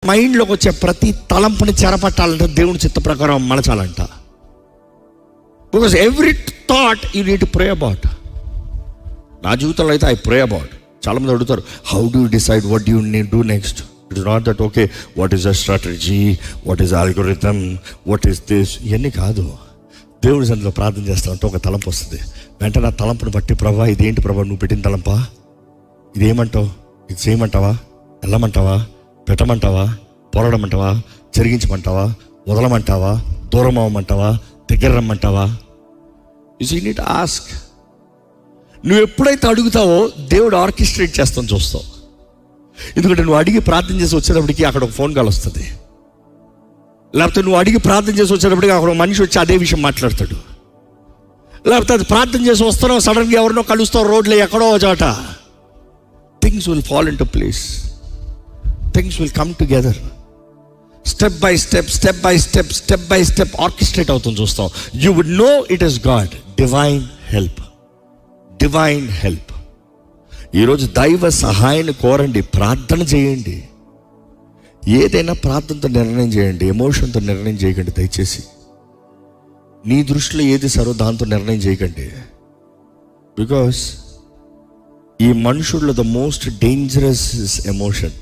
మైండ్లోకి వచ్చే ప్రతి తలంపుని చెరపట్టాలంటే దేవుని చిత్త ప్రకారం మలచాలంట. Because every thought you need to pray about. నా జీవితంలో అయితే ఐ ప్రే అబౌట్. చాలామంది అడుగుతారు, how do decide what you need do next? It is not that okay what is the strategy, what is algorithm, what is this, ఇవన్నీ కాదు. దేవుడి సన్నిధిలో ప్రార్థన చేస్తానంటే ఒక తలంపు వస్తుంది. వెంటనే ఆ తలంపుని బట్టి, ప్రభా ఇదేంటి ప్రభా నువ్వు పెట్టిన తలంపా, ఇదేమంటావు, ఇది చేయమంటావా, వెళ్ళమంటావా, పెట్టమంటావా, పోరాడమంటావా, జరిగించమంటావా, వదలమంటావా, దూరం అవ్వమంటావా, దగ్గర రమ్మంటావా? You need to ask. నువ్వు ఎప్పుడైతే అడుగుతావో దేవుడు ఆర్కెస్ట్రేట్ చేస్తాను చూస్తావు. ఎందుకంటే నువ్వు అడిగి ప్రార్థన చేసి వచ్చేటప్పటికి అక్కడ ఒక ఫోన్ కాల్ వస్తుంది, లేకపోతే నువ్వు అడిగి ప్రార్థన చేసి వచ్చేటప్పటికి అక్కడ ఒక మనిషి వచ్చి అదే విషయం మాట్లాడతాడు, లేకపోతే అది ప్రార్థన చేసి వస్తున్నావు సడన్గా ఎవరినో కలుస్తావు రోడ్లో ఎక్కడో చోట. Things will fall into place, things will come together. Step by step, step by step, step by step orchestrate అవుతుంది చూస్తాం. You would know it is God. Divine help, divine help. ఈరోజు దైవ సహాయాన్ని కోరండి, ప్రార్థన చేయండి. ఏదైనా ప్రార్థనతో నిర్ణయం చేయండి, ఎమోషన్తో నిర్ణయం చేయకండి దయచేసి. నీ దృష్టిలో ఏది సరో దాంతో నిర్ణయం చేయకండి. బికాస్ ఈ మనుషుల్లో ద మోస్ట్ డేంజరస్ ఎమోషన్